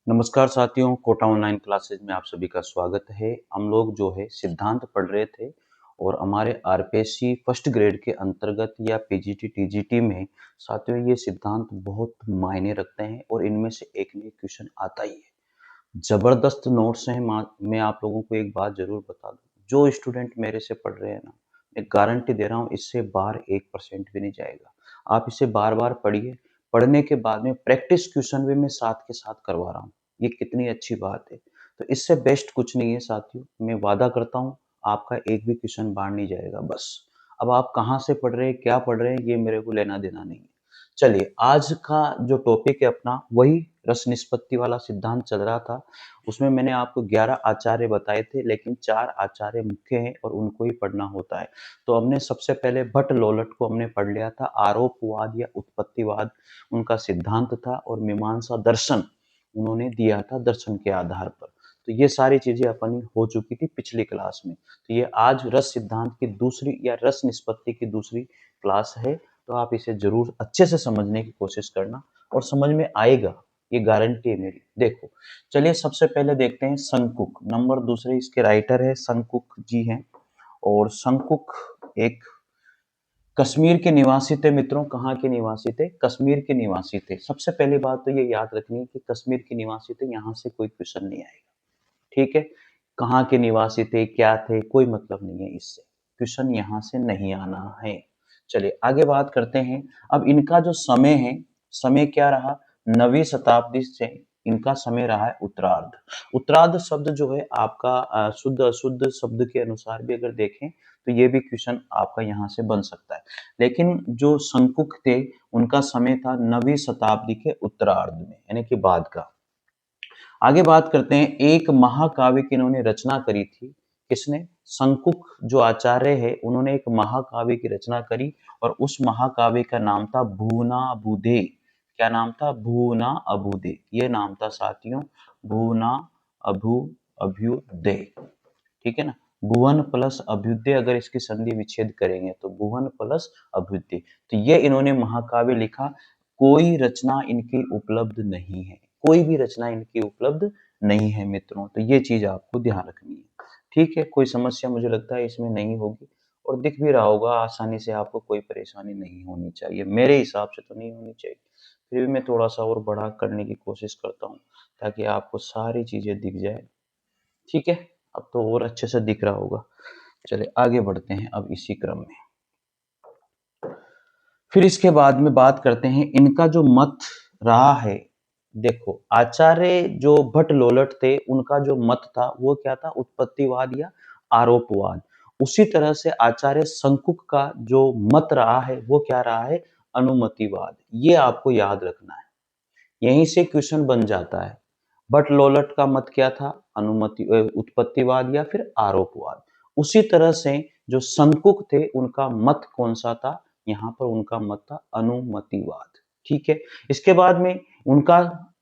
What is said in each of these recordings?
नमस्कार साथियों, Kota online classes में आप सभी का स्वागत है। हम लोग जो है सिद्धांत पढ़ रहे थे और हमारे आरपीएससी फर्स्ट ग्रेड के अंतर्गत या पीजीटी टीजीटी में साथियों ये सिद्धांत बहुत मायने रखते हैं और इनमें से एक न एक क्वेश्चन आता ही है। जबरदस्त नोट्स हैं। मैं आप लोगों को एक बात जरूर बता दूं, जो स्टूडेंट मेरे से पढ़ रहे हैं ना, मैं गारंटी दे रहा हूँ इससे बाहर 1% भी नहीं जाएगा। आप इसे बार बार पढ़िए। पढ़ने के बाद में प्रैक्टिस क्वेश्चन भी मैं साथ के साथ करवा रहा हूँ। ये कितनी अच्छी बात है। तो इससे बेस्ट कुछ नहीं है साथियों। मैं वादा करता हूँ आपका एक भी क्वेश्चन बाहर नहीं जाएगा। बस अब आप कहाँ से पढ़ रहे हैं, क्या पढ़ रहे हैं, ये मेरे को लेना देना नहीं है। चलिए, आज का जो टॉपिक है अपना वही रस निष्पत्ति वाला सिद्धांत चल रहा था। उसमें मैंने आपको 11 आचार्य बताए थे, लेकिन 4 आचार्य मुख्य हैं और उनको ही पढ़ना होता है। तो हमने सबसे पहले भट्ट लोलट को हमने पढ़ लिया था। आरोपवाद या उत्पत्तिवाद उनका सिद्धांत था और मीमांसा दर्शन उन्होंने दिया था दर्शन के आधार पर। तो ये सारी चीजें अपनी हो चुकी थी पिछली क्लास में। तो ये आज रस सिद्धांत की दूसरी या रस निष्पत्ति की दूसरी क्लास है। तो आप इसे जरूर अच्छे से समझने की कोशिश करना और समझ में आएगा, ये गारंटी है मेरी। देखो, चलिए सबसे पहले देखते हैं संकुक। नंबर दूसरे इसके राइटर है संकुक जी हैं। और संकुक एक कश्मीर के निवासी थे मित्रों। कहाँ के निवासी थे? कश्मीर के निवासी थे। सबसे पहली बात तो ये याद रखनी है कि कश्मीर के निवासी थे, यहाँ से कोई क्वेश्चन नहीं आएगा। ठीक है, कहाँ के निवासी थे, क्या थे, कोई मतलब नहीं है इससे। क्वेश्चन यहाँ से नहीं आना है। चलिए आगे बात करते हैं। अब इनका जो समय है, समय क्या रहा? 9वीं शताब्दी से इनका समय रहा है उत्तरार्ध। उत्तरार्ध शब्द जो है आपका शुद्ध अशुद्ध शब्द के अनुसार भी अगर देखें तो ये भी क्वेश्चन आपका यहाँ से बन सकता है। लेकिन जो शंकुक थे उनका समय था 9वीं शताब्दी के उत्तरार्ध में, यानी कि बाद का। आगे बात करते हैं। एक महाकाव्य की इन्होंने रचना करी थी। किसने? शंकुक जो आचार्य है उन्होंने एक महाकाव्य की रचना करी और उस महाकाव्य का नाम था भुवनाभुधे। क्या नाम था? भुवनाभुधे। ये नाम था साथियों, भुवनाभुधे। ठीक है ना? भुवन प्लस अभ्युदय, अगर इसकी संधि विच्छेद करेंगे तो भुवन प्लस अभ्युदय। तो ये इन्होंने महाकाव्य लिखा। कोई रचना इनकी उपलब्ध नहीं है, कोई भी रचना इनकी उपलब्ध नहीं है मित्रों। तो ये चीज आपको ध्यान रखनी है। ठीक है, कोई समस्या मुझे लगता है इसमें नहीं होगी और दिख भी रहा होगा आसानी से। आपको कोई परेशानी नहीं होनी चाहिए, मेरे हिसाब से तो नहीं होनी चाहिए। फिर भी मैं थोड़ा सा और बड़ा करने की कोशिश करता हूँ ताकि आपको सारी चीजें दिख जाए। ठीक है, अब तो और अच्छे से दिख रहा होगा। चलिए आगे बढ़ते हैं अब इसी क्रम में। फिर इसके बाद में बात करते हैं इनका जो मत रहा है। देखो, आचार्य जो भट्ट लोलट थे उनका जो मत था वो क्या था? उत्पत्तिवाद या आरोपवाद। उसी तरह से आचार्य शंकुक का जो मत रहा है वो क्या रहा है? अनुमतिवाद। ये आपको याद रखना है, यहीं से क्वेश्चन बन जाता है। बट लोलट का मत क्या था? उत्पत्तिवाद या फिर आरोपवाद। उसी तरह से जो शंकुक थे उनका मत कौन सा था? यहाँ पर उनका मत था अनुमतिवाद। ठीक है, इसके बाद में उनका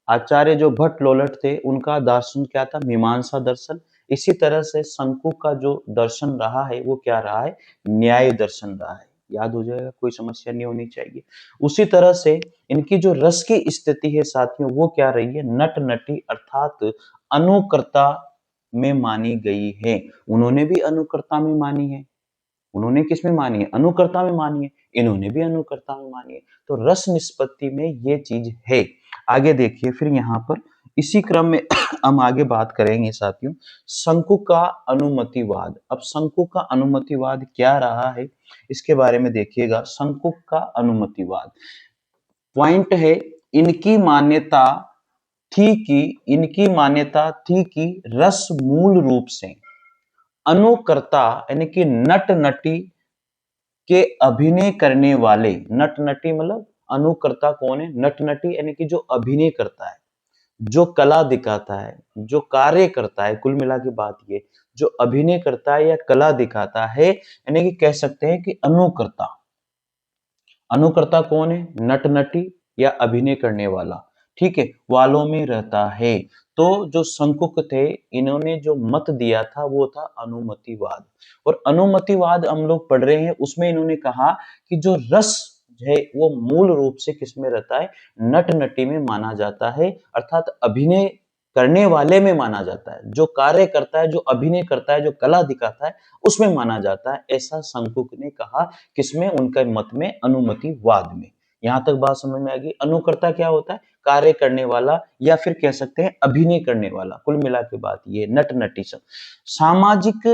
आचार्य जो भट्ट लोलट थे उनका दर्शन क्या था? मीमांसा दर्शन। इसी तरह से शंकुक का जो दर्शन रहा है वो क्या रहा है? न्याय दर्शन रहा है। याद हो जाएगा, कोई समस्या नहीं होनी चाहिए। उसी तरह से इनकी जो रस की स्थिति है साथियों वो क्या रही है? नट नटी अर्थात अनुकर्ता में मानी गई है। उन्होंने भी अनुकर्ता में मानी है। उन्होंने किस में मानी है? अनुकर्ता में मानी है। इन्होंने भी अनुकर्ता में मानी है। तो रस निष्पत्ति में ये चीज है। आगे देखिए फिर यहाँ पर इसी क्रम में हम आगे बात करेंगे साथियों, शंकु का अनुमतिवाद। अब शंकु का अनुमतिवाद क्या रहा है इसके बारे में देखिएगा। शंकु का अनुमतिवाद पॉइंट है, इनकी मान्यता इनकी मान्यता थी कि रस मूल रूप से अनुकर्ता यानी कि नट नटी के अभिनय करने वाले। नट नटी मतलब अनुकर्ता कौन है? नट नटी यानी कि जो अभिनय करता है, जो कला दिखाता है, जो कार्य करता है। कुल मिला के बात ये, जो अभिनय करता है या कला दिखाता है, यानी कि कह सकते हैं कि अनुकर्ता। अनुकर्ता कौन है? नट नटी या अभिनय करने वाला। ठीक है, वालों में रहता है। तो जो शंकुक थे इन्होंने जो मत दिया था वो था अनुमतिवाद। और अनुमतिवाद हम लोग पढ़ रहे हैं, उसमें इन्होंने कहा कि जो रस है वो मूल रूप से किसमें रहता है? नट नटी में माना जाता है, अर्थात अभिनय करने वाले में माना जाता है, जो कार्य करता है, जो अभिनय करता है, जो कला दिखाता है, उसमें माना जाता है, ऐसा शंकुक ने कहा। किसमें? उनके मत में, अनुमतिवाद में। यहां तक बात समझ में आ गई। अनुकर्ता क्या होता है? कार्य करने वाला, या फिर कह सकते हैं अभिनय करने वाला। कुल मिला के बात ये नट नटी सब सामाजिक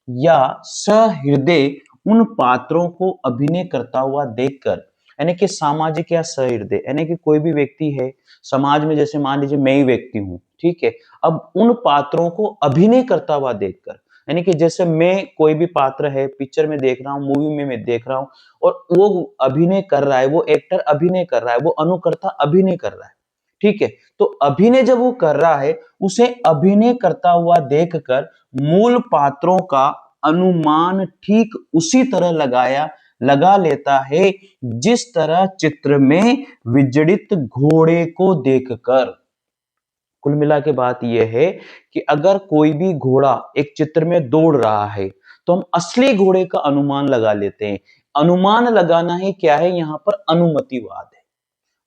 या सहृदय उन पात्रों को अभिनय करता हुआ देखकर, यानी कि सामाजिक या सहृदय, यानी कि कोई भी व्यक्ति है समाज में, जैसे मान लीजिए मैं ही व्यक्ति हूं, ठीक है। अब उन पात्रों को अभिनय करता हुआ देखकर, यानी कि जैसे मैं कोई भी पात्र है पिक्चर में देख रहा हूँ, मूवी में मैं देख रहा हूँ, और वो अभिनय कर रहा है, वो एक्टर अभिनय कर रहा है, वो अनुकर्ता अभिनय कर रहा है, ठीक है। तो अभिनय जब वो कर रहा है, उसे अभिनय करता हुआ देखकर मूल पात्रों का अनुमान ठीक उसी तरह लगा लेता है, जिस तरह चित्र में विजड़ित घोड़े को देखकर। कुल मिला के बात यह है कि अगर कोई भी घोड़ा एक चित्र में दौड़ रहा है, तो हम असली घोड़े का अनुमान लगा लेते हैं। अनुमान लगाना ही क्या है? यहां पर अनुमतिवाद है।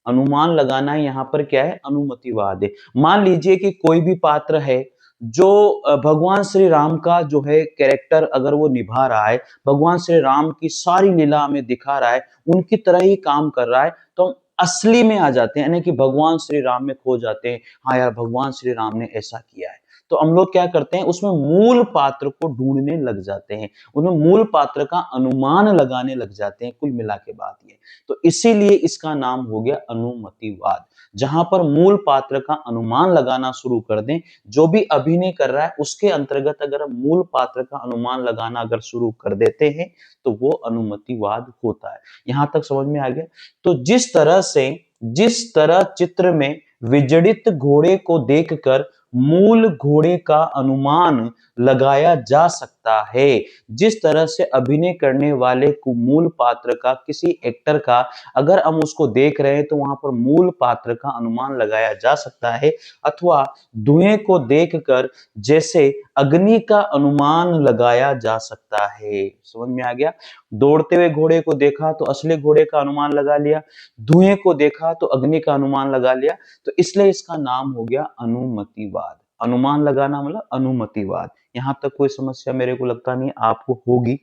अनुमान लगाना यहाँ पर क्या है? अनुमतिवाद है। मान लीजिए कि कोई भी पात्र है जो भगवान श्री राम का जो है कैरेक्टर अगर वो निभा रहा है, भगवान श्री राम की सारी लीला हमें दिखा रहा है, उनकी तरह ही काम कर रहा है, तो हम असली में आ जाते हैं, यानी कि भगवान श्री राम में खो जाते हैं। हाँ यार, भगवान श्री राम ने ऐसा किया है। तो हम लोग क्या करते हैं? उसमें मूल पात्र को ढूंढने लग जाते हैं, उन्हें मूल पात्र का अनुमान लगाने लग जाते हैं। कुल मिला के बात ये, तो इसीलिए इसका नाम हो गया अनुमतिवाद। जहां पर मूल पात्र का अनुमान लगाना शुरू कर दें, जो भी अभिनय कर रहा है उसके अंतर्गत अगर हम मूल पात्र का अनुमान लगाना अगर शुरू कर देते हैं, तो वो अनुमतिवाद होता है। यहां तक समझ में आ गया? तो जिस तरह चित्र में विजड़ित घोड़े को देखकर मूल घोड़े का अनुमान लगाया जा सकता है, जिस तरह से अभिनय करने वाले को मूल पात्र का, किसी एक्टर का अगर हम उसको देख रहे हैं, तो वहां पर मूल पात्र का अनुमान लगाया जा सकता है। अथवा धुएं को देखकर जैसे अग्नि का अनुमान लगाया जा सकता है। समझ में आ गया? दौड़ते हुए घोड़े को देखा तो असली घोड़े का अनुमान लगा लिया, धुएं को देखा तो अग्नि का अनुमान लगा लिया, तो इसलिए इसका नाम हो गया अनुमतिवाद। अनुमान लगाना मतलब अनुमतिवाद। यहां तक कोई समस्या मेरे को लगता नहीं आपको होगी।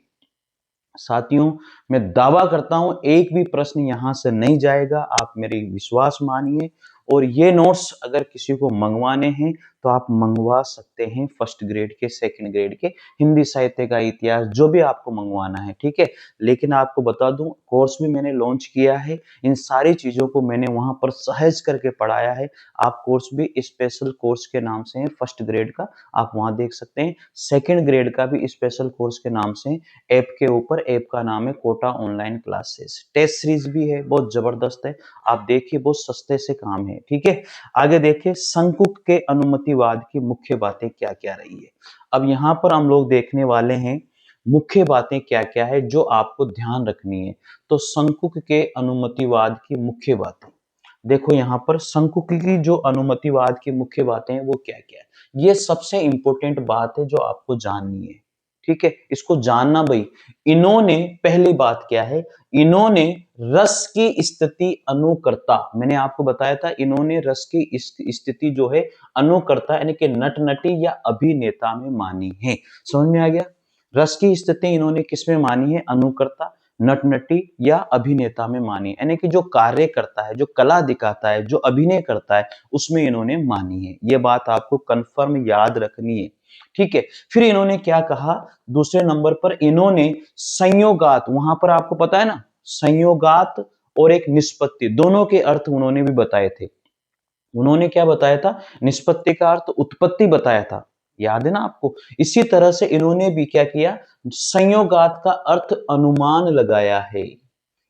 साथियों, मैं दावा करता हूं एक भी प्रश्न यहां से नहीं जाएगा, आप मेरी विश्वास मानिए। और ये नोट्स अगर किसी को मंगवाने हैं तो आप मंगवा सकते हैं, फर्स्ट ग्रेड के, सेकंड ग्रेड के, हिंदी साहित्य का इतिहास, जो भी आपको मंगवाना है, ठीक है। लेकिन आपको बता दूं, कोर्स भी मैंने लॉन्च किया है, इन सारी चीजों को मैंने वहां पर सहज करके पढ़ाया है। आप कोर्स भी स्पेशल कोर्स के नाम से है, फर्स्ट ग्रेड का, आप वहां देख सकते हैं। सेकेंड ग्रेड का भी स्पेशल कोर्स के नाम से, ऐप के ऊपर, ऐप का नाम है Kota online classes. Test series भी है, बहुत जबरदस्त है, आप देखिए, बहुत सस्ते से काम है, ठीक है। आगे देखिए, शंकुक के अनुमतिवाद की मुख्य बातें क्या क्या रही है। अब यहां पर हम लोग देखने वाले हैं मुख्य बातें क्या क्या है जो आपको ध्यान रखनी है। तो शंकुक के अनुमतिवाद की मुख्य बातें देखो, यहां पर शंकुक की जो अनुमतिवाद की मुख्य बातें हैं वो क्या क्या है, ये सबसे इंपॉर्टेंट बात है जो आपको जाननी है, ठीक है। इसको जानना भाई। इन्होंने, पहली बात क्या है, इन्होंने रस की स्थिति अनुकर्ता, मैंने आपको बताया था, इन्होंने रस की स्थिति जो है अनुकर्ता यानी कि नट नटी या अभिनेता में मानी है। समझ में आ गया? रस की स्थिति इन्होंने किसमें मानी है? अनुकर्ता, नट नटी या अभिनेता में मानी, यानी कि जो कार्य करता है, जो कला दिखाता है, जो अभिनय करता है, उसमें इन्होंने मानी है। ये बात आपको कंफर्म याद रखनी है, ठीक है। फिर इन्होंने क्या कहा? दूसरे नंबर पर इन्होंने संयोगात, वहां पर आपको पता है ना, संयोगात और एक निष्पत्ति, दोनों के अर्थ उन्होंने भी बताए थे। उन्होंने क्या बताया था? निष्पत्ति का अर्थ उत्पत्ति बताया था, याद है ना आपको? इसी तरह से इन्होंने भी क्या किया? संयोगात का अर्थ अनुमान लगाया है।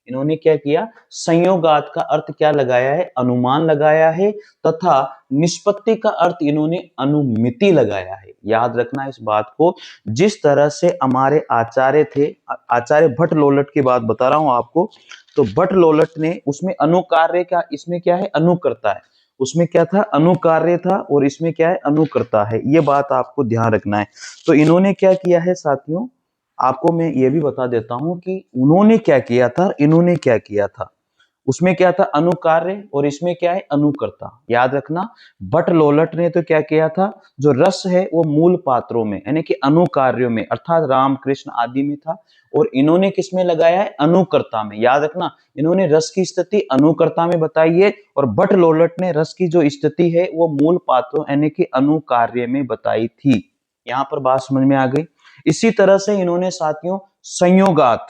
इन्होंने क्या किया? संयोगात का अर्थ क्या लगाया है? अनुमान लगाया है। तथा निष्पत्ति का अर्थ इन्होंने अनुमिति लगाया है। याद रखना इस बात को। जिस तरह से हमारे आचार्य थे, आचार्य भट्ट लोलट की बात बता रहा हूं आपको, तो भट्ट लोलट ने उसमें अनुकार्य का, इसमें क्या है? अनुकर्ता है। उसमें क्या था? अनुकार्य था, और इसमें क्या है? अनुकर्ता है। ये बात आपको ध्यान रखना है। तो इन्होंने क्या किया है साथियों, आपको मैं ये भी बता देता हूं कि उन्होंने क्या किया था, इन्होंने क्या किया था। उसमें क्या था, अनुकार्य, और इसमें क्या है, अनुकर्ता। याद रखना, भट्ट लोलट ने तो क्या किया था, जो रस है वो मूल पात्रों में यानी कि अनुकार्यों में अर्थात राम कृष्ण आदि में था, और इन्होंने किसमें लगाया है, अनुकर्ता में। याद रखना, इन्होंने रस की स्थिति अनुकर्ता में बताई है, और भट्ट लोलट ने रस की जो स्थिति है वो मूल पात्रों यानी कि अनुकार्य में बताई थी। यहां पर बात समझ में आ गई। इसी तरह से इन्होंने साथियों संयोगात,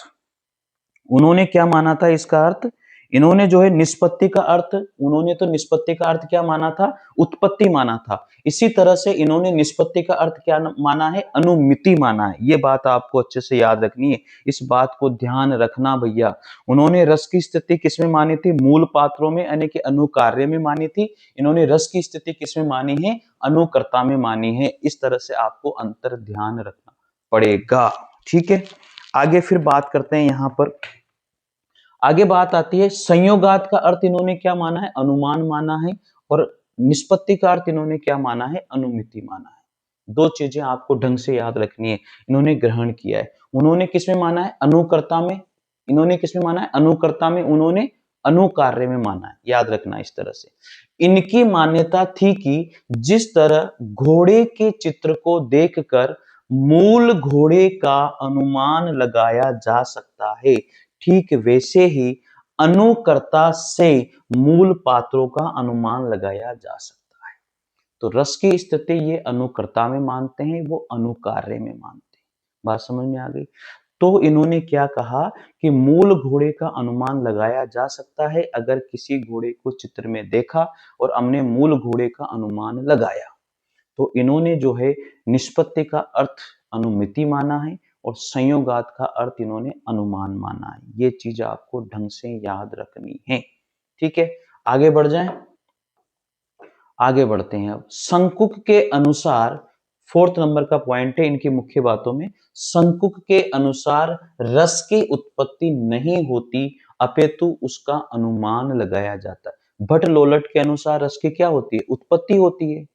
उन्होंने क्या माना था इसका अर्थ, इन्होंने जो है निष्पत्ति का अर्थ, उन्होंने तो निष्पत्ति का अर्थ क्या माना था, उत्पत्ति माना था। इसी तरह से इन्होंने निष्पत्ति का अर्थ क्या माना है, अनुमिति माना है। ये बात आपको अच्छे से याद रखनी है, इस बात को ध्यान रखना भैया। उन्होंने रस की स्थिति किसमें मानी थी, मूल पात्रों में यानी कि अनुकार्य में मानी थी। इन्होंने रस की स्थिति किसमें मानी है, अनुकर्ता में मानी है। इस तरह से आपको अंतर ध्यान रखना पड़ेगा। ठीक है, आगे फिर बात करते हैं। यहां पर आगे बात आती है संयोगात का अर्थ इन्होंने क्या माना है, अनुमान माना है, और निष्पत्ति का अर्थ इन्होंने क्या माना है, अनुमिति माना है। दो चीजें आपको ढंग से याद रखनी है, इन्होंने ग्रहण किया है। उन्होंने किसमें माना है, अनुकर्ता में। इन्होंने किसमें माना है, अनुकर्ता में। उन्होंने अनुकार्य में माना है। याद रखना इस तरह से इनकी मान्यता थी कि जिस तरह घोड़े के चित्र को देखकर मूल घोड़े का अनुमान लगाया जा सकता है, ठीक वैसे ही अनुकर्ता से मूल पात्रों का अनुमान लगाया जा सकता है। तो रस की स्थिति ये अनुकर्ता में मानते हैं, वो अनुकार्य में मानते हैं। बात समझ में आ गई। तो इन्होंने क्या कहा कि मूल घोड़े का अनुमान लगाया जा सकता है अगर किसी घोड़े को चित्र में देखा और हमने मूल घोड़े का अनुमान लगाया। तो इन्होंने जो है निष्पत्ति का अर्थ अनुमिति माना है, और संयोगात का अर्थ इन्होंने अनुमान माना है। ये चीज आपको ढंग से याद रखनी है। ठीक है, आगे बढ़ जाएं। आगे बढ़ते हैं। अब संकुक के अनुसार, फोर्थ नंबर का पॉइंट है इनकी मुख्य बातों में, संकुक के अनुसार रस की उत्पत्ति नहीं होती अपितु उसका अनुमान लगाया जाता है। भट्ट लोलट के अनुसार रस की क्या होती है, उत्पत्ति होती है।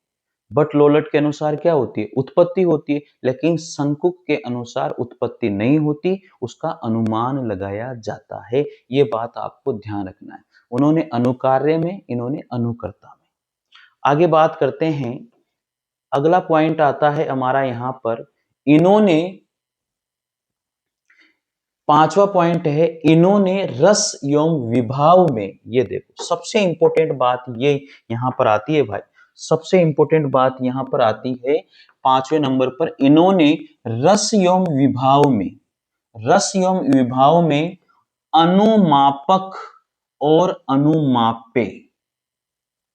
बट लोलट के अनुसार क्या होती है, उत्पत्ति होती है। लेकिन संकुक के अनुसार उत्पत्ति नहीं होती, उसका अनुमान लगाया जाता है। ये बात आपको ध्यान रखना है। उन्होंने अनुकार्य में, इन्होंने अनुकर्ता में। आगे बात करते हैं। अगला पॉइंट आता है हमारा यहां पर, इन्होंने पांचवा पॉइंट है, इन्होंने रस एवं विभाव में, ये देखो सबसे इंपॉर्टेंट बात ये यहां पर आती है भाई, सबसे इंपॉर्टेंट बात यहां पर आती है पांचवें नंबर पर, इन्होंने रस एवं विभाव में, रस एवं विभाव में अनुमापक और अनुमाप्य,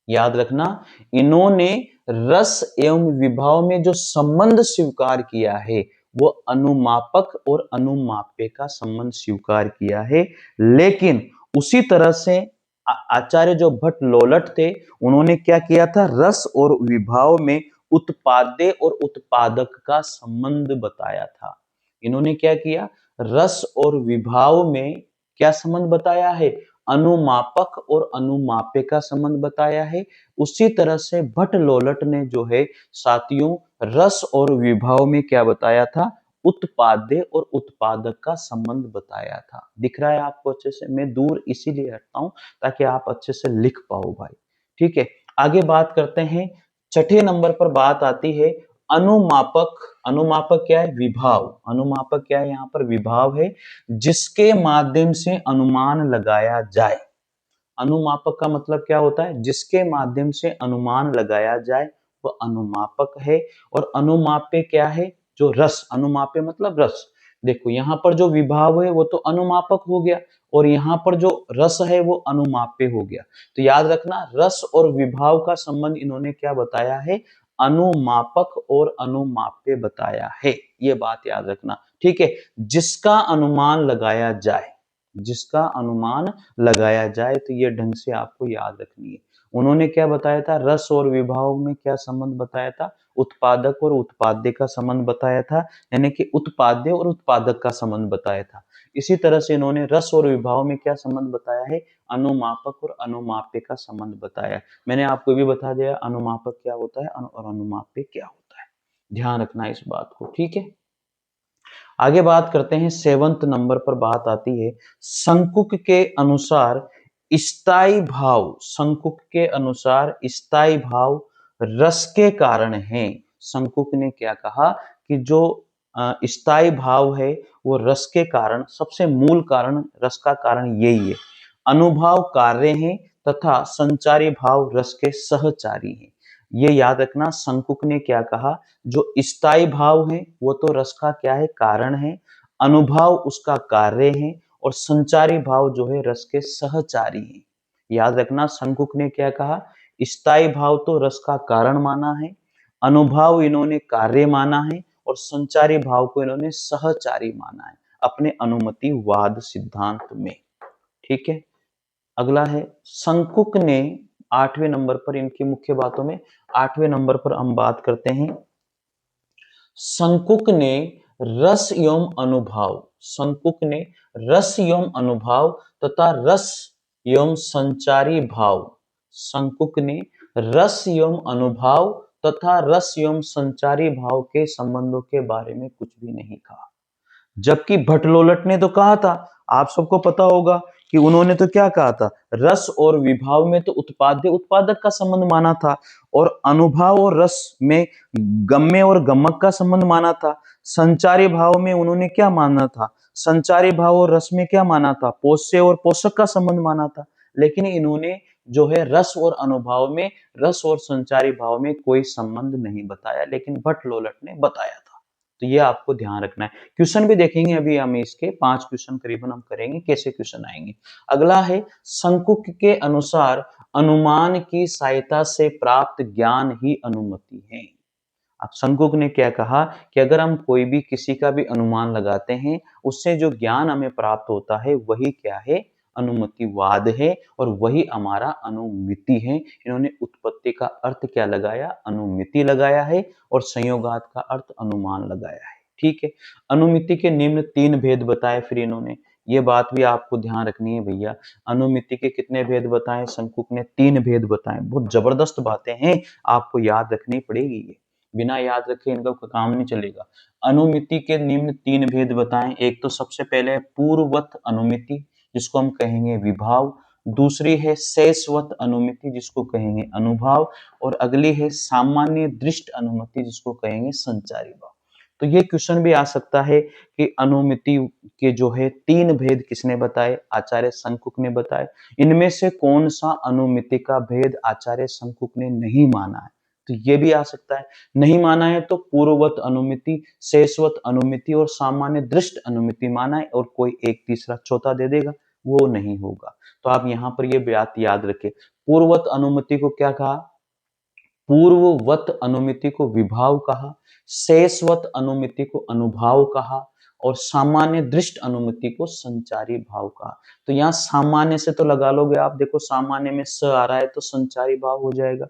याद रखना, इन्होंने रस एवं विभाव में जो संबंध स्वीकार किया है वो अनुमापक और अनुमाप्य का संबंध स्वीकार किया है। लेकिन उसी तरह से आचार्य जो भट्ट लोलट थे, उन्होंने क्या किया था, रस और विभाव में उत्पाद्य और उत्पादक का संबंध बताया था। इन्होंने क्या किया, रस और विभाव में क्या संबंध बताया है, अनुमापक और अनुमाप्य का संबंध बताया है। उसी तरह से भट्ट लोलट ने जो है साथियों रस और विभाव में क्या बताया था, उत्पाद्य और उत्पादक का संबंध बताया था। दिख रहा है आपको अच्छे से, मैं दूर इसीलिए हटता हूं ताकि आप अच्छे से लिख पाओ भाई। ठीक है, आगे बात करते हैं। छठे नंबर पर बात आती है अनुमापक। अनुमापक क्या है, विभाव। अनुमापक क्या है, यहां पर विभाव है जिसके माध्यम से अनुमान लगाया जाए। अनुमापक का मतलब क्या होता है, जिसके माध्यम से अनुमान लगाया जाए वो अनुमापक है। और अनुमाप्य क्या है, जो रस, अनुमाप्य मतलब रस। देखो यहां पर जो विभाव है वो तो अनुमापक हो गया, और यहां पर जो रस है वो अनुमाप्य हो गया। तो याद रखना, रस और विभाव का संबंध इन्होंने क्या बताया है, अनुमापक और अनुमाप्य बताया है। ये बात याद रखना। ठीक है, जिसका अनुमान लगाया जाए, जिसका अनुमान लगाया जाए, तो ये ढंग से आपको याद रखनी है। उन्होंने क्या बताया था, रस और विभाव में क्या संबंध बताया था, उत्पादक और उत्पाद्य का संबंध बताया था, यानी कि उत्पाद्य और उत्पादक का संबंध बताया था। इसी तरह से इन्होंने रस और विभाव में क्या संबंध बताया है, अनुमापक और अनुमाप्य का संबंध बताया। मैंने आपको भी बता दिया अनुमापक क्या होता है और अनुमाप्य क्या होता है। ध्यान रखना इस बात को। ठीक है, आगे बात करते हैं। सेवंथ नंबर पर बात आती है, संकुक के अनुसार स्थायी भाव, शंकुक के अनुसार स्थायी भाव रस के कारण है। शंकुक ने क्या कहा कि जो स्थायी भाव है वो रस के कारण, सबसे मूल कारण, रस का कारण यही है। अनुभाव कार्य है तथा संचारी भाव रस के सहचारी है। ये याद रखना, शंकुक ने क्या कहा, जो स्थायी भाव है वो तो रस का क्या है, कारण है, अनुभाव उसका कार्य है, और संचारी भाव जो है रस के सहचारी है। याद रखना, शंकुक ने क्या कहा, स्थायी भाव तो रस का कारण माना है, अनुभाव इन्होंने कार्य माना है, और संचारी भाव को इन्होंने सहचारी माना है अपने अनुमतिवाद सिद्धांत में। ठीक है, अगला है शंकुक ने 8वें नंबर पर, इनकी मुख्य बातों में 8वें नंबर पर हम बात करते हैं। शंकुक ने रस एवं अनुभाव, शंकुक ने रस एवं अनुभाव तथा रस एवं संचारी भाव, शंकुक ने रस एवं अनुभाव तथा रस एवं संचारी भाव के संबंधों के बारे में कुछ भी नहीं कहा। जबकि भट्टलोलट ने तो कहा था, आप सबको पता होगा कि उन्होंने तो क्या कहा था, रस और विभाव में तो उत्पाद्य उत्पादक का संबंध माना था, और अनुभाव और रस में गम्य और गमक का संबंध माना था। संचारी भाव में उन्होंने क्या माना था, संचारी भाव और रस में क्या माना था, पोष्य और पोषक का संबंध माना था। लेकिन इन्होंने जो है रस और अनुभाव में, रस और संचारी भाव में कोई संबंध नहीं बताया, लेकिन भट्टलोलट ने बताया था। तो ये आपको ध्यान रखना है। क्वेश्चन भी देखेंगे अभी हम, इसके 5 क्वेश्चन करीबन हम करेंगे, कैसे क्वेश्चन आएंगे। अगला है शंकुक के अनुसार अनुमान की सहायता से प्राप्त ज्ञान ही अनुमति है। अब शंकुक ने क्या कहा कि अगर हम कोई भी किसी का भी अनुमान लगाते हैं, उससे जो ज्ञान हमें प्राप्त होता है वही क्या है, अनुमतिवाद है, और वही हमारा अनुमिति है। इन्होंने उत्पत्ति का अर्थ क्या लगाया, अनुमिति लगाया है, और संयोगात का अर्थ अनुमान लगाया है। ठीक है, अनुमिति के निम्न 3 भेद बताए फिर इन्होंने, ये बात भी आपको ध्यान रखनी है भैया। अनुमिति के कितने भेद बताए, शंकुक ने 3 भेद बताए। बहुत जबरदस्त बातें हैं, आपको याद रखनी पड़ेगी, ये बिना याद रखे इनका कोई काम नहीं चलेगा। अनुमिति के निम्न 3 भेद बताएं। एक तो सबसे पहले पूर्ववत अनुमिति, जिसको हम कहेंगे विभाव। दूसरी है शेषवत अनुमिति, जिसको कहेंगे अनुभाव। और अगली है सामान्य दृष्ट अनुमिति, जिसको कहेंगे संचारी भाव। तो ये क्वेश्चन भी आ सकता है कि अनुमिति के जो है 3 भेद किसने बताए, आचार्य शंकुक ने बताए। इनमें से कौन सा अनुमिति का भेद आचार्य शंकुक ने नहीं माना है, तो ये भी आ सकता है। नहीं माना है तो पूर्ववत अनुमिति, शेषवत अनुमिति और सामान्य दृष्ट अनुमिति माना है, और कोई एक तीसरा चौथा दे देगा, वो नहीं होगा। तो आप यहाँ पर ये बात याद रखें। पूर्ववत अनुमिति को क्या कहा, पूर्ववत अनुमिति को विभाव कहा, शेषवत अनुमिति को अनुभाव कहा, और सामान्य दृष्ट अनुमिति को संचारी भाव कहा। तो यहाँ सामान्य से तो लगा लोगे आप, देखो सामान्य में स आ रहा है तो संचारी भाव हो जाएगा,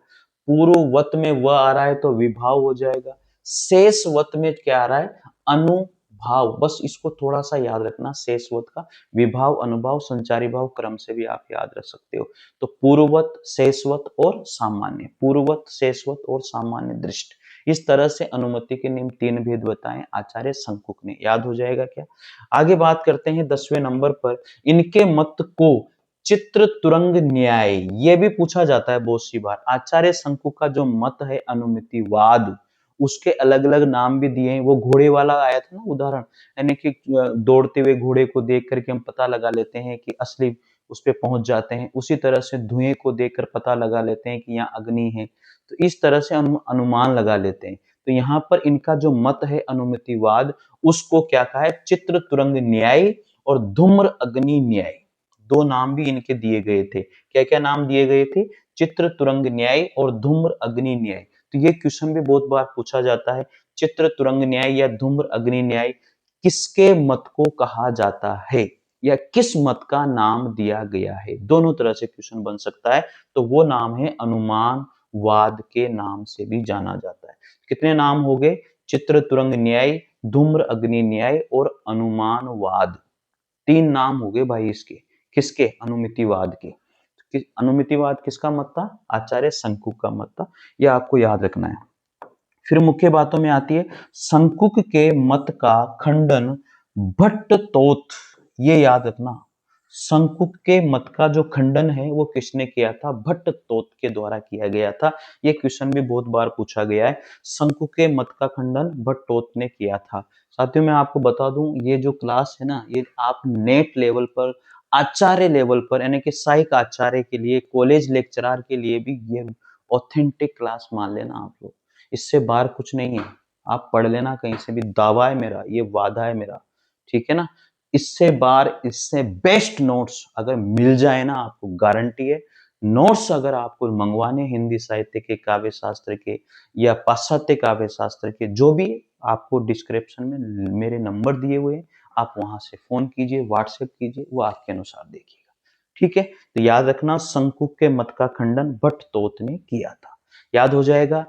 पूर्ववत में व आ रहा है तो विभाव हो जाएगा, शेषवत में क्या आ रहा है, अनुभाव। बस इसको थोड़ा सा याद रखना, शेषवत का विभाव, अनुभाव, संचारी भाव क्रम से भी आप याद रख सकते हो। तो पूर्ववत, शेषवत और सामान्य, पूर्ववत, शेषवत और सामान्य दृष्ट, इस तरह से अनुमति के निम्न 3 भेद बताएं आचार्य शंकुक ने। याद हो जाएगा क्या। आगे बात करते हैं 10वें नंबर पर, इनके मत को चित्र तुरंग न्याय, ये भी पूछा जाता है बहुत सी बार। आचार्य शंकुक का जो मत है अनुमितिवाद, उसके अलग अलग नाम भी दिए हैं। वो घोड़े वाला आया था ना उदाहरण, यानी कि दौड़ते हुए घोड़े को देख करके हम पता लगा लेते हैं कि असली उस पे पहुंच जाते हैं। उसी तरह से धुएं को देखकर पता लगा लेते हैं कि यहाँ अग्नि है। तो इस तरह से हम अनुमान लगा लेते हैं। तो यहाँ पर इनका जो मत है अनुमितिवाद, उसको क्या कहा है, चित्र तुरंग न्याय और धूम्र अग्नि न्याय, 2 नाम भी इनके दिए गए थे। क्या क्या नाम दिए गए थे, चित्र तुरंग न्याय और धूम्र अग्नि न्याय। तो ये क्वेश्चन भी बहुत बार पूछा जाता है, चित्र तुरंग न्याय या धूम्र अग्नि न्याय किसके मत को कहा जाता है, या किस मत का नाम दिया गया है। दोनों तरह से क्वेश्चन बन सकता है। तो वो नाम है अनुमानवाद के नाम से भी जाना जाता है। कितने नाम हो गए, चित्र तुरंग न्याय, धूम्र अग्नि न्याय और अनुमानवाद, 3 नाम हो गए भाई इसके। किसके, अनुमितिवाद के। अनुमितिवाद किसका मत था, आचार्य शंकुक का मत था। यह आपको याद रखना है। फिर मुख्य बातों में आती है शंकुक के मत का खंडन भट्टतोथ, ये याद रखना, शंकुक के मत का जो खंडन है वो किसने किया था? भट्टतोत के द्वारा किया गया था। ये क्वेश्चन भी बहुत बार पूछा गया है। शंकुक के मत का खंडन भट्टतोत ने किया था। साथियों मैं आपको बता दूं, ये जो क्लास है ना, ये आप नेट लेवल पर, आचार्य लेवल पर, यानी कि सहायक आचार्य के लिए, कॉलेज लेक्चरर के लिए भी ये ऑथेंटिक क्लास मान लेना आप लोग। इससे बाहर कुछ नहीं है। आप पढ़ लेना कहीं से भी, दावा है मेरा, ये वादा है मेरा, ठीक है ना। इससे बार, इससे बेस्ट नोट्स अगर मिल जाए ना, आपको गारंटी है। नोट्स अगर आपको मंगवाने हिंदी साहित्य के, काव्य शास्त्र के या पाश्चात्य काव्य शास्त्र के, जो भी, आपको डिस्क्रिप्शन में मेरे नंबर दिए हुए हैं, आप वहां से फोन कीजिए, व्हाट्सएप कीजिए, वो आपके अनुसार देखिएगा, ठीक है। तो याद रखना, शंकुक के मत का खंडन भट्टतोत ने किया था, याद हो जाएगा।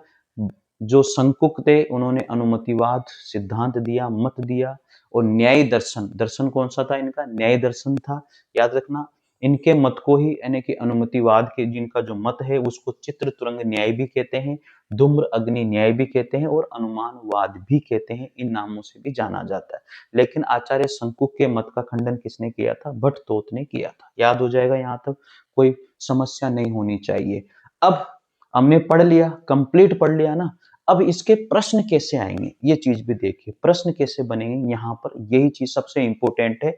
जो शंकुक थे उन्होंने अनुमतिवाद सिद्धांत दिया, मत दिया। और न्याय दर्शन, दर्शन कौन सा था इनका? न्याय दर्शन था, याद रखना। इनके मत को ही, यानी कि अनुमतिवाद के जिनका जो मत है उसको चित्र तुरंग न्याय भी कहते हैं, धूम्र अग्नि न्याय भी कहते हैं, और अनुमानवाद भी कहते हैं। इन नामों से भी जाना जाता है। लेकिन आचार्य शंकुक के मत का खंडन किसने किया था? भट्टतोत ने किया था। याद हो जाएगा, यहां तक कोई समस्या नहीं होनी चाहिए। अब हमने पढ़ लिया, कंप्लीट पढ़ लिया ना। अब इसके प्रश्न कैसे आएंगे ये चीज भी देखिए, प्रश्न कैसे बनेंगे यहाँ पर, यही चीज सबसे इंपॉर्टेंट है।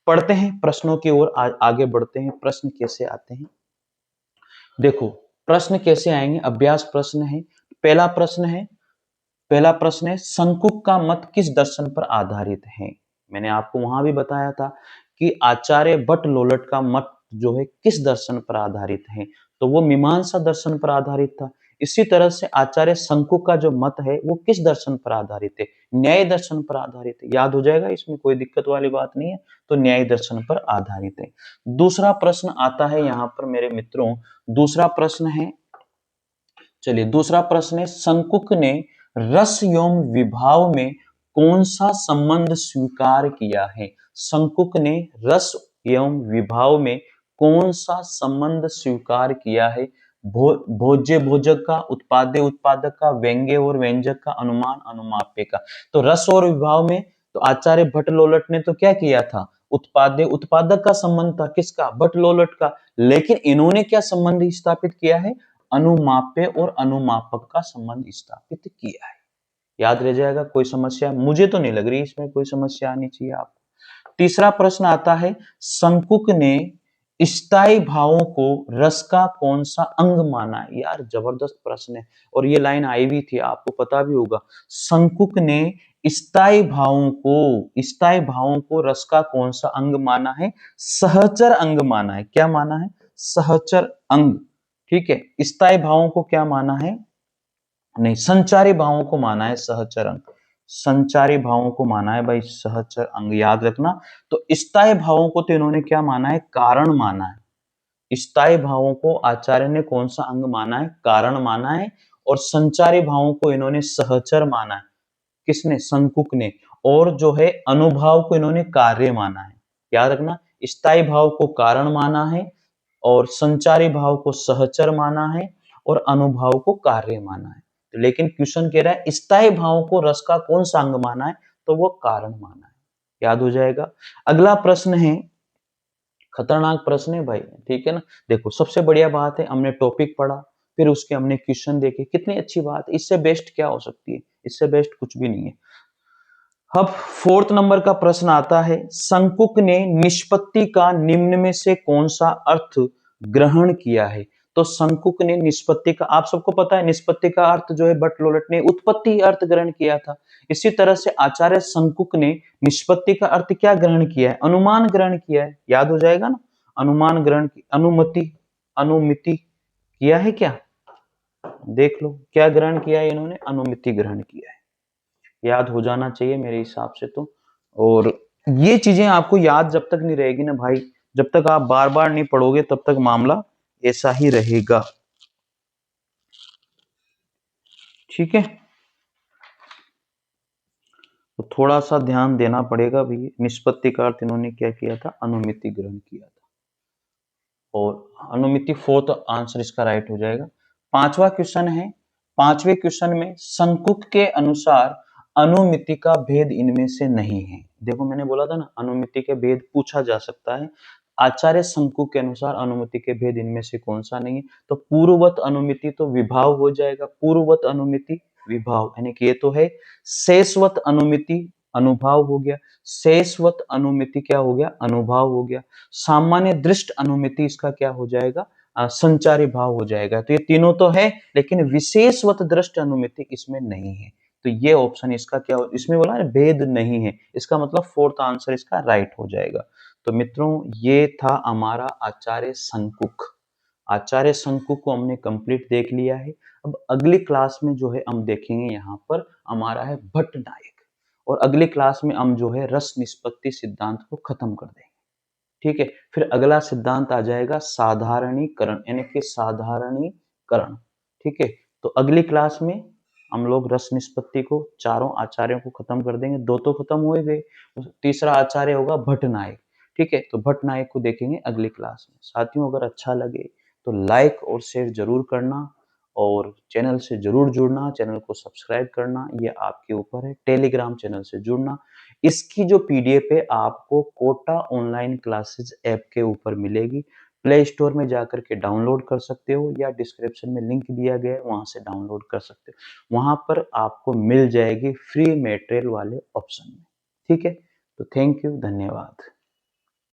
पढ़ते हैं प्रश्नों की ओर, आगे बढ़ते हैं। प्रश्न कैसे आते हैं देखो, प्रश्न कैसे आएंगे, अभ्यास प्रश्न है। पहला प्रश्न है, पहला प्रश्न है, शंकुक का मत किस दर्शन पर आधारित है? मैंने आपको वहां भी बताया था कि आचार्य भट्ट लोलट का मत जो है किस दर्शन पर आधारित है, तो वो मीमांसा दर्शन पर आधारित था। इसी तरह से आचार्य शंकुक का जो मत है वो किस दर्शन पर आधारित है? न्याय दर्शन पर आधारित है। याद हो जाएगा, इसमें कोई दिक्कत वाली बात नहीं है। तो न्याय दर्शन पर आधारित है। दूसरा प्रश्न आता है यहाँ पर मेरे मित्रों, दूसरा प्रश्न है, चलिए दूसरा प्रश्न है, शंकुक ने रस एवं विभाव में कौन सा संबंध स्वीकार किया है? शंकुक ने रस एवं विभाव में कौन सा संबंध स्वीकार किया है? भोज्य भोजक का, उत्पाद्य उत्पादक का, व्यंग्य और व्यंजक का, अनुमान अनुमाप्य का। तो रस और विभाव में तो आचार्य भट्ट लोलट ने तो क्या किया था? उत्पाद्य उत्पादक का संबंध था, किसका? भट्ट लोलट का। लेकिन इन्होंने क्या संबंध स्थापित किया है? अनुमाप्य और अनुमापक का संबंध स्थापित किया है। याद रह जाएगा, कोई समस्या मुझे तो नहीं लग रही, इसमें कोई समस्या आनी चाहिए आपको। तीसरा प्रश्न आता है, शंकुक ने स्थायी भावों को रस का कौन सा अंग माना है? यार जबरदस्त प्रश्न है, और ये लाइन आई भी थी, आपको पता भी होगा। शंकुक ने स्थायी भावों को रस का कौन सा अंग माना है? सहचर अंग माना है। क्या माना है? सहचर अंग, ठीक है। स्थायी भावों को क्या माना है? नहीं, संचारी भावों को माना है सहचर अंग। संचारी भावों को माना है भाई सहचर अंग, याद रखना। तो स्थायी भावों को तो इन्होंने क्या माना है? कारण माना है। स्थायी भावों को आचार्य ने कौन सा अंग माना है? कारण माना है। और संचारी भावों को इन्होंने सहचर माना है। किसने? शंकुक ने। और जो है अनुभाव को इन्होंने कार्य माना है। याद रखना, स्थायी भाव को कारण माना है, और संचारी भाव को सहचर माना है, और अनुभाव को कार्य माना है। तो लेकिन क्वेश्चन कह रहा है स्थायी भाव को रस का कौन सा अंग माना है? तो वो कारण माना है। याद हो जाएगा। अगला प्रश्न है, खतरनाक प्रश्न है भाई, ठीक है ना। देखो सबसे बढ़िया बात है, हमने टॉपिक पढ़ा, फिर उसके हमने क्वेश्चन देखे, कितनी अच्छी बात है। इससे बेस्ट क्या हो सकती है? इससे बेस्ट कुछ भी नहीं है। अब फोर्थ नंबर का प्रश्न आता है, शंकुक ने निष्पत्ति का निम्न में से कौन सा अर्थ ग्रहण किया है? तो शंकुक ने निष्पत्ति का, आप सबको पता है निष्पत्ति का अर्थ जो है भट्ट लोलट ने उत्पत्ति अर्थ ग्रहण किया था। इसी तरह से आचार्य शंकुक ने निष्पत्ति का अर्थ क्या ग्रहण किया है? अनुमान ग्रहण किया है। याद हो जाएगा ना, अनुमान ग्रहण की, अनुमति, अनुमिति किया है क्या? देख लो क्या ग्रहण किया है इन्होंने? अनुमिति ग्रहण किया है। याद हो जाना चाहिए मेरे हिसाब से तो। और ये चीजें आपको याद जब तक नहीं रहेगी ना भाई, जब तक आप बार बार नहीं पढ़ोगे तब तक मामला ऐसा ही रहेगा, ठीक है। तो थोड़ा सा ध्यान देना पड़ेगा भी। निष्पत्ति का अर्थ इन्होंने क्या किया था? अनुमिति ग्रहण किया था। और अनुमिति फोर्थ आंसर इसका राइट हो जाएगा। पांचवा क्वेश्चन है, पांचवे क्वेश्चन में शंकुक के अनुसार अनुमिति का भेद इनमें से नहीं है। देखो मैंने बोला था ना, अनुमिति के भेद पूछा जा सकता है। आचार्य शंकु के अनुसार अनुमिति के भेद इनमें से कौन सा नहीं है? तो पूर्ववत अनुमिति तो विभाव हो जाएगा, पूर्ववत अनुमिति विभाव, यानी कि ये तो है। शेषवत अनुमिति अनुभाव हो गया, शेषवत अनुमिति क्या हो गया? अनुभाव हो गया। सामान्य दृष्ट अनुमिति इसका क्या हो जाएगा? संचारी भाव हो जाएगा। तो ये तीनों तो है, लेकिन विशेषवत दृष्ट अनुमिति इसमें नहीं है। तो ये ऑप्शन इसका क्या हो, इसमें बोला है भेद नहीं है, इसका मतलब फोर्थ आंसर इसका राइट हो जाएगा। तो मित्रों ये था हमारा आचार्य शंकुक। आचार्य शंकु को हमने कंप्लीट देख लिया है। अब अगली क्लास में जो है हम देखेंगे यहाँ पर हमारा है भट्ट नायक, और अगली क्लास में हम जो है रस निष्पत्ति सिद्धांत को खत्म कर देंगे। ठीक है, फिर अगला सिद्धांत आ जाएगा साधारणीकरण, यानी कि साधारणीकरण। ठीक है, तो अगली क्लास में हम लोग रस निष्पत्ति को चारों आचार्यों को खत्म कर देंगे। दो तो खत्म हो ही गए, तीसरा आचार्य होगा भट्ट नायक। ठीक है, तो भट्ट नायक को देखेंगे अगली क्लास में। साथियों अगर अच्छा लगे तो लाइक और शेयर जरूर करना, और चैनल से जरूर जुड़ना, चैनल को सब्सक्राइब करना, ये आपके ऊपर है। टेलीग्राम चैनल से जुड़ना, इसकी जो पीडीएफ है आपको कोटा ऑनलाइन क्लासेस ऐप के ऊपर मिलेगी। प्ले स्टोर में जाकर के डाउनलोड कर सकते हो, या डिस्क्रिप्शन में लिंक दिया गया है वहां से डाउनलोड कर सकते हो। वहां पर आपको मिल जाएगी फ्री मटेरियल वाले ऑप्शन में। ठीक है, तो थैंक यू, धन्यवाद।